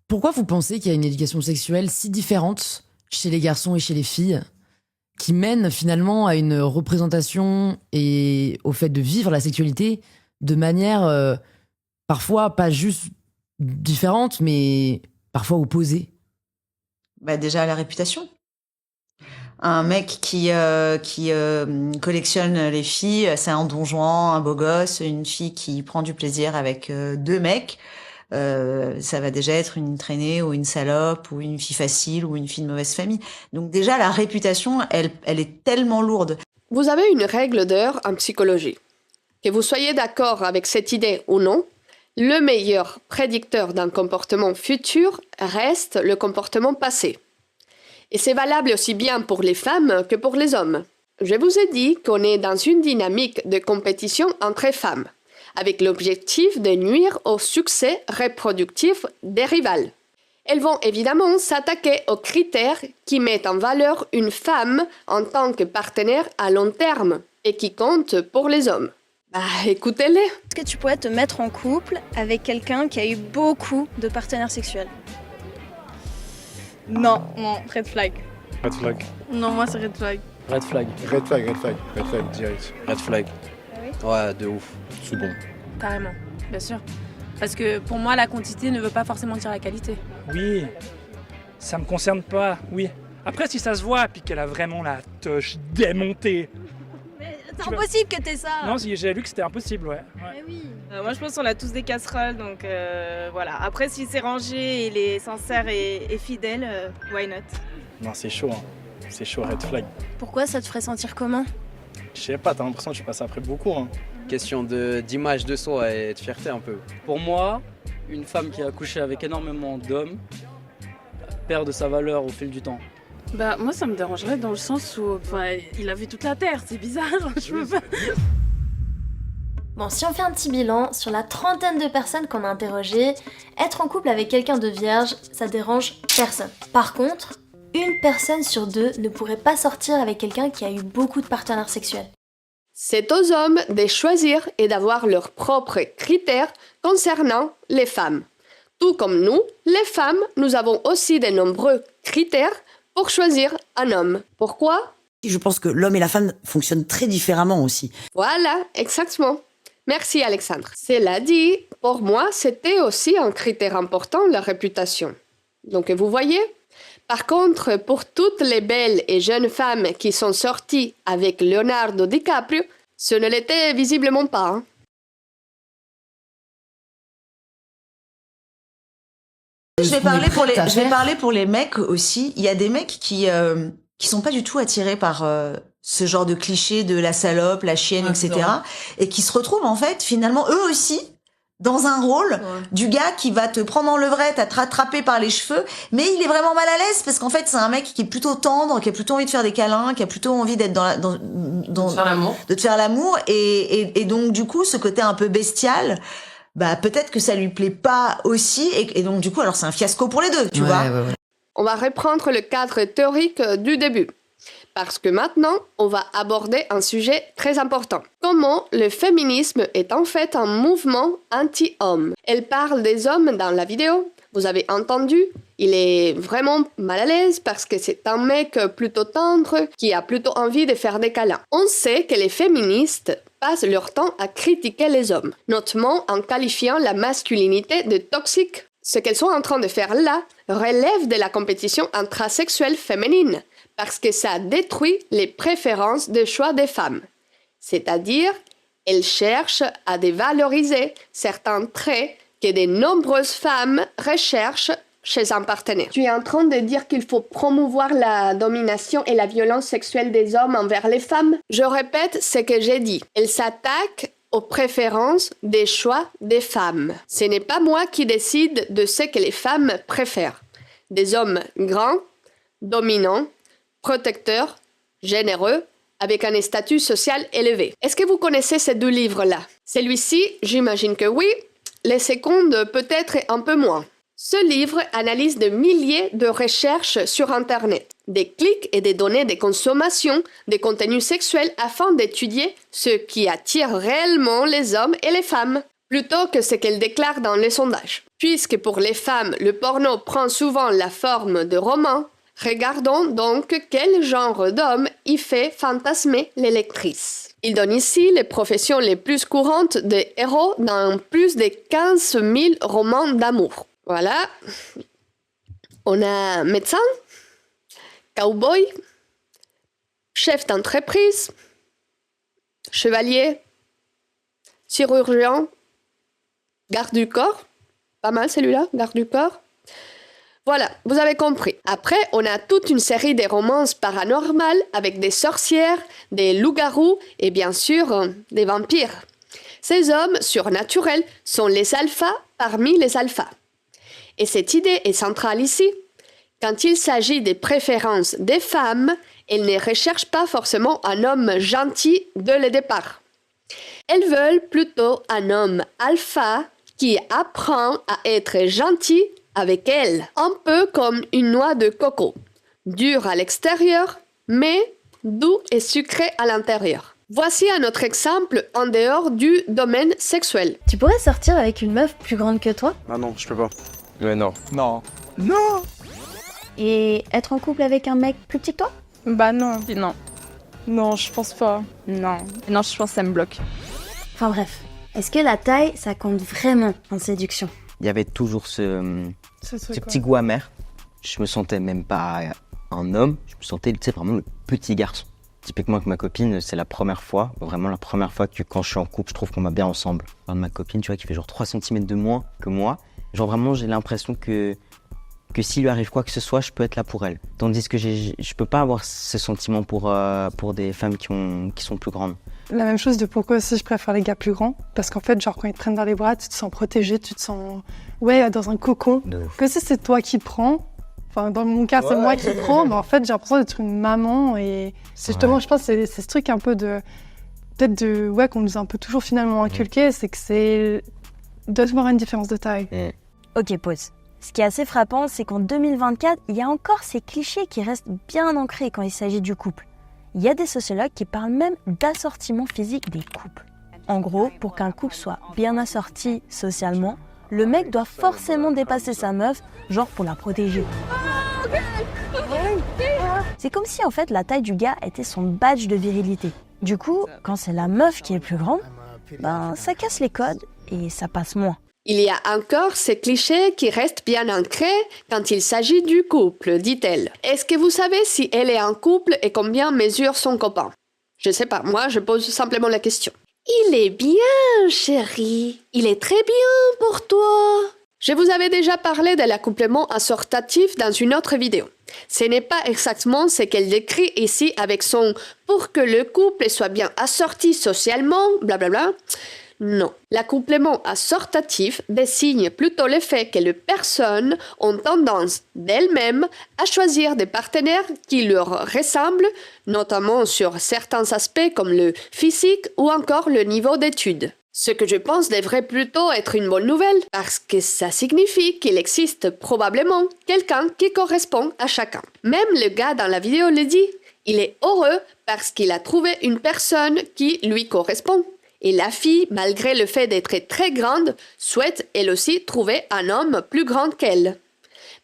Pourquoi vous pensez qu'il y a une éducation sexuelle si différente chez les garçons et chez les filles, qui mène finalement à une représentation et au fait de vivre la sexualité de manière parfois pas juste différente, mais parfois opposée? Bah déjà la réputation. Un mec qui collectionne les filles, c'est un don Juan, un beau gosse. Une fille qui prend du plaisir avec deux mecs, ça va déjà être une traînée ou une salope ou une fille facile ou une fille de mauvaise famille. Donc déjà la réputation, elle est tellement lourde. Vous avez une règle d'or en psychologie. Que vous soyez d'accord avec cette idée ou non, le meilleur prédicteur d'un comportement futur reste le comportement passé. Et c'est valable aussi bien pour les femmes que pour les hommes. Je vous ai dit qu'on est dans une dynamique de compétition entre femmes, avec l'objectif de nuire au succès reproductif des rivales. Elles vont évidemment s'attaquer aux critères qui mettent en valeur une femme en tant que partenaire à long terme et qui comptent pour les hommes. Bah, écoutez-les. Est-ce que tu pourrais te mettre en couple avec quelqu'un qui a eu beaucoup de partenaires sexuels? Non, red flag. Red flag. Non, moi c'est red flag. Red flag. Red flag, red flag, red flag, direct. Red flag. Ah oui? Ouais, de ouf. C'est bon. Carrément, bien sûr. Parce que pour moi, la quantité ne veut pas forcément dire la qualité. Oui, ça me concerne pas, oui. Après, si ça se voit, puis qu'elle a vraiment la touche démontée. Mais c'est impossible que t'aies ça. Non, si j'ai lu que c'était impossible, ouais. Mais oui. Moi, je pense qu'on a tous des casseroles, donc voilà. Après, si c'est rangé, il est sincère et fidèle, why not? Non, c'est chaud, hein. C'est chaud, red flag. Pourquoi ça te ferait sentir comment? Je sais pas, t'as l'impression que tu passes après beaucoup, hein. Question d'image de soi et de fierté un peu. Pour moi, une femme qui a couché avec énormément d'hommes perd de sa valeur au fil du temps. Bah, moi, ça me dérangerait dans le sens où il a vu toute la Terre, c'est bizarre, je peux pas. Bon, si on fait un petit bilan, sur la trentaine de personnes qu'on a interrogées, être en couple avec quelqu'un de vierge, ça dérange personne. Par contre, une personne sur deux ne pourrait pas sortir avec quelqu'un qui a eu beaucoup de partenaires sexuels. C'est aux hommes de choisir et d'avoir leurs propres critères concernant les femmes. Tout comme nous, les femmes, nous avons aussi de nombreux critères pour choisir un homme. Pourquoi? Je pense que l'homme et la femme fonctionnent très différemment aussi. Voilà, exactement. Merci Alexandre. Cela dit, pour moi, c'était aussi un critère important, la réputation. Donc vous voyez? Par contre, pour toutes les belles et jeunes femmes qui sont sorties avec Leonardo DiCaprio, ce ne l'était visiblement pas. Hein. Je vais parler pour les mecs aussi. Il y a des mecs qui sont pas du tout attirés par ce genre de cliché de la salope, la chienne, etc. Et qui se retrouvent en fait finalement eux aussi dans un rôle du gars qui va te prendre en levrette, à te rattraper par les cheveux, mais il est vraiment mal à l'aise parce qu'en fait c'est un mec qui est plutôt tendre, qui a plutôt envie de faire des câlins, qui a plutôt envie d'être de te faire l'amour et donc du coup ce côté un peu bestial, bah peut-être que ça lui plaît pas aussi et donc du coup alors c'est un fiasco pour les deux, tu vois. Ouais. On va reprendre le cadre théorique du début. Parce que maintenant, on va aborder un sujet très important. Comment le féminisme est en fait un mouvement anti-homme. Elle parle des hommes dans la vidéo. Vous avez entendu, il est vraiment mal à l'aise parce que c'est un mec plutôt tendre qui a plutôt envie de faire des câlins. On sait que les féministes passent leur temps à critiquer les hommes, notamment en qualifiant la masculinité de toxique. Ce qu'elles sont en train de faire là relève de la compétition intrasexuelle féminine, parce que ça détruit les préférences de choix des femmes. C'est-à-dire, elles cherchent à dévaloriser certains traits que de nombreuses femmes recherchent chez un partenaire. Tu es en train de dire qu'il faut promouvoir la domination et la violence sexuelle des hommes envers les femmes? Je répète ce que j'ai dit. Elles s'attaquent aux préférences des choix des femmes. Ce n'est pas moi qui décide de ce que les femmes préfèrent. Des hommes grands, dominants, protecteurs, généreux, avec un statut social élevé. Est-ce que vous connaissez ces deux livres-là? Celui-ci, j'imagine que oui. Les secondes, peut-être un peu moins. Ce livre analyse des milliers de recherches sur Internet, des clics et des données de consommation des contenus sexuels afin d'étudier ce qui attire réellement les hommes et les femmes. plutôt que ce qu'elles déclarent dans les sondages. Puisque pour les femmes, le porno prend souvent la forme de romans, regardons donc quel genre d'homme y fait fantasmer les lectrices. Il donne ici les professions les plus courantes des héros dans plus de 15 000 romans d'amour. Voilà. On a médecin, cowboy, chef d'entreprise, chevalier, chirurgien, garde du corps. Pas mal celui-là, garde du corps. Voilà, vous avez compris. Après, on a toute une série de romances paranormales avec des sorcières, des loups-garous et bien sûr des vampires. Ces hommes surnaturels sont les alphas parmi les alphas. Et cette idée est centrale ici. Quand il s'agit des préférences des femmes, elles ne recherchent pas forcément un homme gentil dès le départ. Elles veulent plutôt un homme alpha qui apprend à être gentil avec elles, un peu comme une noix de coco, dure à l'extérieur, mais doux et sucré à l'intérieur. Voici un autre exemple en dehors du domaine sexuel. Tu pourrais sortir avec une meuf plus grande que toi? Ah non, je peux pas. Ouais, non. Non. Non. Et être en couple avec un mec plus petit que toi? Bah non. Non, je pense pas. Non, je pense que ça me bloque. Enfin bref, est-ce que la taille, ça compte vraiment en séduction? Il y avait toujours ce petit goût amer. Je me sentais même pas un homme, je me sentais vraiment le petit garçon. Typiquement avec ma copine, c'est la première fois, vraiment la première fois que quand je suis en couple, je trouve qu'on va bien ensemble. Je parle de ma copine, tu vois, qui fait genre 3 cm de moins que moi. Genre vraiment, j'ai l'impression que s'il lui arrive quoi que ce soit, je peux être là pour elle. Tandis que je peux pas avoir ce sentiment pour des femmes qui sont plus grandes. La même chose de pourquoi aussi je préfère les gars plus grands. Parce qu'en fait, genre quand ils te prennent dans les bras, tu te sens protégé, tu te sens dans un cocon. Que si c'est toi qui prends, enfin dans mon cas c'est moi qui prends, mais en fait j'ai l'impression d'être une maman et c'est justement, je pense, c'est ce truc un peu qu'on nous a un peu toujours finalement inculqué, c'est que c'est doit y avoir une différence de taille. Ok, pause. Ce qui est assez frappant, c'est qu'en 2024, il y a encore ces clichés qui restent bien ancrés quand il s'agit du couple. Il y a des sociologues qui parlent même d'assortiment physique des couples. En gros, pour qu'un couple soit bien assorti socialement, le mec doit forcément dépasser sa meuf, genre pour la protéger. C'est comme si en fait la taille du gars était son badge de virilité. Du coup, quand c'est la meuf qui est plus grande, ça casse les codes et ça passe moins. Il y a encore ces clichés qui restent bien ancrés quand il s'agit du couple, dit-elle. Est-ce que vous savez si elle est en couple et combien mesure son copain? Je sais pas, moi je pose simplement la question. Il est bien, chérie. Il est très bien pour toi. Je vous avais déjà parlé de l'accouplement assortatif dans une autre vidéo. Ce n'est pas exactement ce qu'elle décrit ici avec son « pour que le couple soit bien assorti socialement », blablabla. Non. L'accouplement assortatif désigne plutôt le fait que les personnes ont tendance d'elles-mêmes à choisir des partenaires qui leur ressemblent, notamment sur certains aspects comme le physique ou encore le niveau d'études. Ce que je pense devrait plutôt être une bonne nouvelle, parce que ça signifie qu'il existe probablement quelqu'un qui correspond à chacun. Même le gars dans la vidéo le dit, il est heureux parce qu'il a trouvé une personne qui lui correspond. Et la fille, malgré le fait d'être très grande, souhaite elle aussi trouver un homme plus grand qu'elle.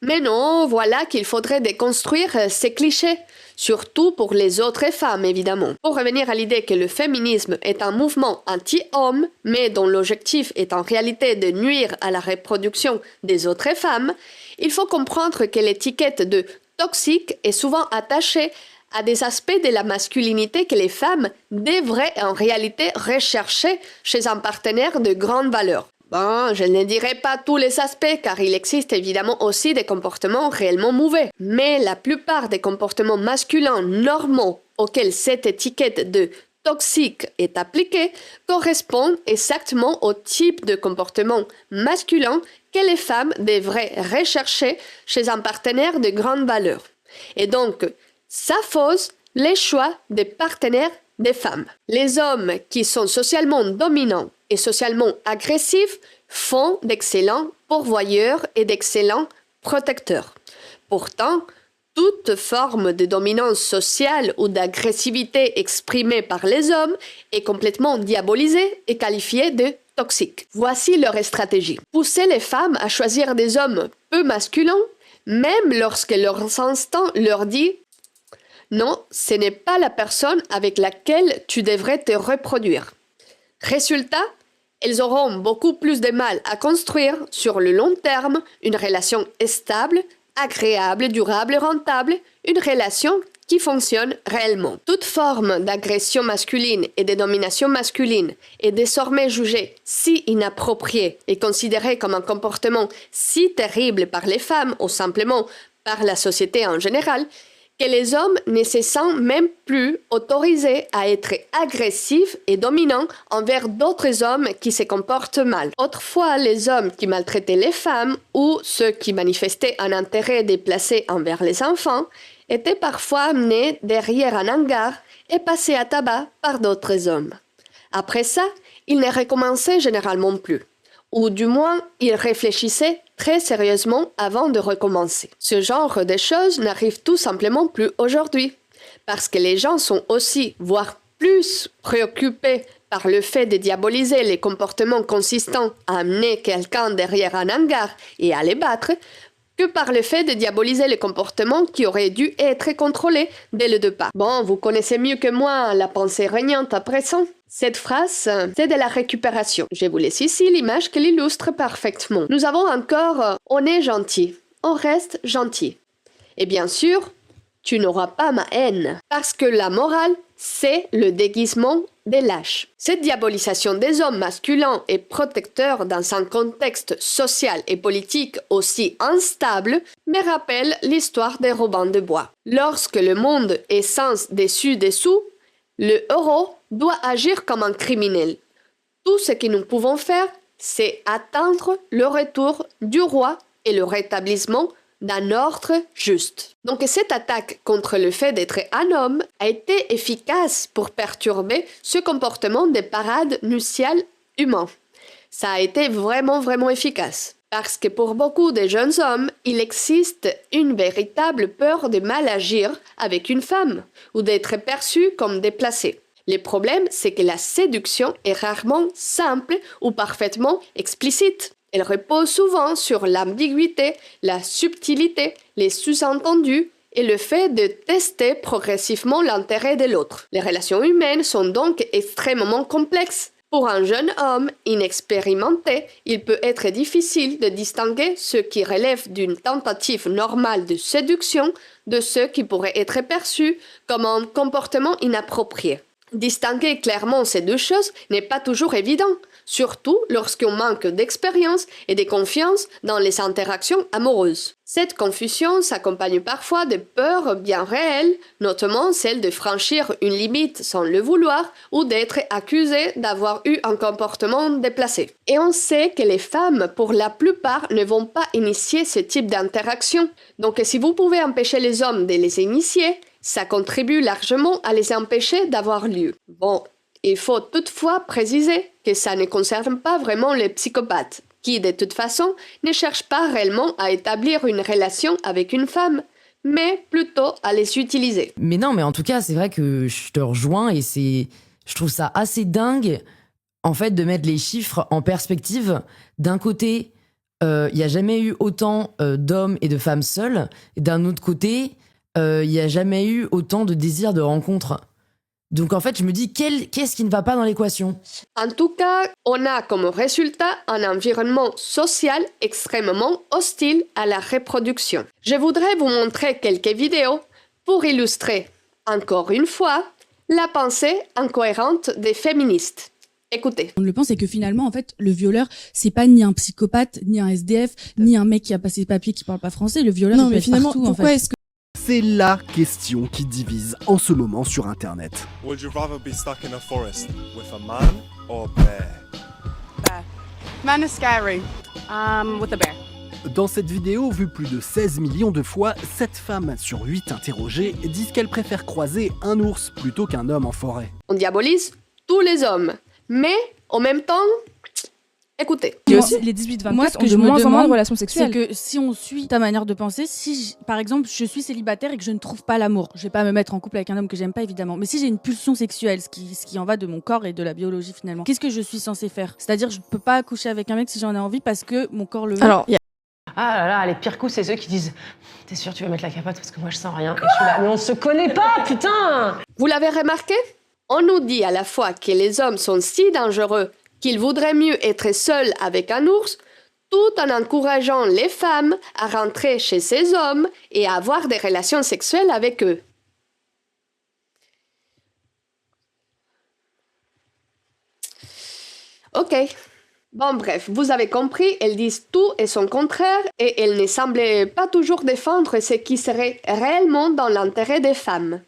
Mais non, voilà qu'il faudrait déconstruire ces clichés, surtout pour les autres femmes évidemment. Pour revenir à l'idée que le féminisme est un mouvement anti-homme, mais dont l'objectif est en réalité de nuire à la reproduction des autres femmes, il faut comprendre que l'étiquette de toxique est souvent attachée à des aspects de la masculinité que les femmes devraient en réalité rechercher chez un partenaire de grande valeur. Bon, je ne dirai pas tous les aspects car il existe évidemment aussi des comportements réellement mauvais. Mais la plupart des comportements masculins normaux auxquels cette étiquette de toxique est appliquée correspondent exactement au type de comportement masculin que les femmes devraient rechercher chez un partenaire de grande valeur. Et donc, ça fausse les choix des partenaires des femmes. Les hommes qui sont socialement dominants et socialement agressifs font d'excellents pourvoyeurs et d'excellents protecteurs. Pourtant, toute forme de dominance sociale ou d'agressivité exprimée par les hommes est complètement diabolisée et qualifiée de toxiques. Voici leur stratégie. Pousser les femmes à choisir des hommes peu masculins, même lorsque leurs instincts leur disent « Non, ce n'est pas la personne avec laquelle tu devrais te reproduire ». Résultat, elles auront beaucoup plus de mal à construire sur le long terme une relation stable, agréable, durable, rentable, une relation qui fonctionne réellement. Toute forme d'agression masculine et de domination masculine est désormais jugée si inappropriée et considérée comme un comportement si terrible par les femmes ou simplement par la société en général, que les hommes ne se sentent même plus autorisés à être agressifs et dominants envers d'autres hommes qui se comportent mal. Autrefois, les hommes qui maltraitaient les femmes ou ceux qui manifestaient un intérêt déplacé envers les enfants étaient parfois amenés derrière un hangar et passés à tabac par d'autres hommes. Après ça, ils ne recommençaient généralement plus, ou du moins ils réfléchissaient très sérieusement avant de recommencer. Ce genre de choses n'arrive tout simplement plus aujourd'hui, parce que les gens sont aussi, voire plus, préoccupés par le fait de diaboliser les comportements consistants à amener quelqu'un derrière un hangar et à les battre, que par le fait de diaboliser les comportements qui auraient dû être contrôlés dès le départ. Bon, vous connaissez mieux que moi la pensée régnante à présent. Cette phrase, c'est de la récupération. Je vous laisse ici l'image qui l'illustre parfaitement. Nous avons encore « on est gentil »,« on reste gentil ». Et bien sûr, tu n'auras pas ma haine, parce que la morale, c'est le déguisement des lâches. Cette diabolisation des hommes masculins et protecteurs dans un contexte social et politique aussi instable me rappelle l'histoire des Robin des Bois. Lorsque le monde est sans dessus-dessous, le héros doit agir comme un criminel. Tout ce que nous pouvons faire, c'est attendre le retour du roi et le rétablissement d'un ordre juste. Donc cette attaque contre le fait d'être un homme a été efficace pour perturber ce comportement de parade nuptiale humain. Ça a été vraiment efficace. Parce que pour beaucoup de jeunes hommes, il existe une véritable peur de mal agir avec une femme ou d'être perçu comme déplacé. Le problème, c'est que la séduction est rarement simple ou parfaitement explicite. Elle repose souvent sur l'ambiguïté, la subtilité, les sous-entendus et le fait de tester progressivement l'intérêt de l'autre. Les relations humaines sont donc extrêmement complexes. Pour un jeune homme inexpérimenté, il peut être difficile de distinguer ce qui relève d'une tentative normale de séduction de ce qui pourrait être perçu comme un comportement inapproprié. Distinguer clairement ces deux choses n'est pas toujours évident, surtout lorsqu'on manque d'expérience et de confiance dans les interactions amoureuses. Cette confusion s'accompagne parfois de peurs bien réelles, notamment celle de franchir une limite sans le vouloir ou d'être accusé d'avoir eu un comportement déplacé. Et on sait que les femmes, pour la plupart, ne vont pas initier ce type d'interaction. Donc si vous pouvez empêcher les hommes de les initier, ça contribue largement à les empêcher d'avoir lieu. Bon, il faut toutefois préciser que ça ne concerne pas vraiment les psychopathes, qui de toute façon ne cherchent pas réellement à établir une relation avec une femme, mais plutôt à les utiliser. Mais non, mais en tout cas, c'est vrai que je te rejoins et je trouve ça assez dingue, en fait, de mettre les chiffres en perspective. D'un côté, il n'y a jamais eu autant d'hommes et de femmes seuls, et d'un autre côté, il n'y a jamais eu autant de désir de rencontre. Donc en fait, je me dis, qu'est-ce qui ne va pas dans l'équation ? En tout cas, on a comme résultat un environnement social extrêmement hostile à la reproduction. Je voudrais vous montrer quelques vidéos pour illustrer, encore une fois, la pensée incohérente des féministes. Écoutez. On le pense, c'est que finalement, en fait, le violeur, c'est pas ni un psychopathe, ni un SDF, ni un mec qui a passé ses papiers qui parle pas français. Le violeur, il peut être partout, pourquoi en fait. est-ce que c'est la question qui divise en ce moment sur Internet. Would you rather be stuck in a forest with a man or a bear? Bear. Man is scary. With a bear. Dans cette vidéo, vue plus de 16 millions de fois, 7 femmes sur 8 interrogées disent qu'elles préfèrent croiser un ours plutôt qu'un homme en forêt. On diabolise tous les hommes, mais en même temps, Écoutez. Et aussi, les 18-24, moi, ce que ont je de me moins en moins de demande, relations sexuelles. c'est C'est que si on suit ta manière de penser, par exemple, je suis célibataire et que je ne trouve pas l'amour, je vais pas me mettre en couple avec un homme que j'aime pas, évidemment. Mais si j'ai une pulsion sexuelle, ce qui en va de mon corps et de la biologie finalement, qu'est-ce que je suis censée faire? C'est-à-dire, je peux pas coucher avec un mec si j'en ai envie parce que mon corps le veut. Alors, ah là là, les pires coups, c'est ceux qui disent « T'es sûr, tu vas mettre la capote parce que moi je sens rien ?» Et je suis là « Mais on se connaît pas, putain !» Vous l'avez remarqué? On nous dit à la fois que les hommes sont si dangereux qu'il vaudrait mieux être seul avec un ours, tout en encourageant les femmes à rentrer chez ces hommes et à avoir des relations sexuelles avec eux. Ok. Bon bref, vous avez compris, elles disent tout et son contraire, et elles ne semblaient pas toujours défendre ce qui serait réellement dans l'intérêt des femmes.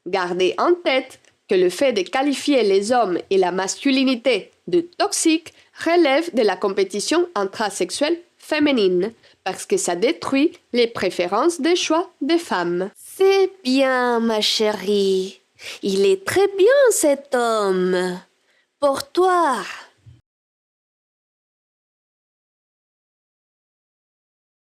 Gardez en tête que le fait de qualifier les hommes et la masculinité de toxiques relève de la compétition intrasexuelle féminine, parce que ça détruit les préférences des choix des femmes. C'est bien, ma chérie. Il est très bien cet homme. Pour toi.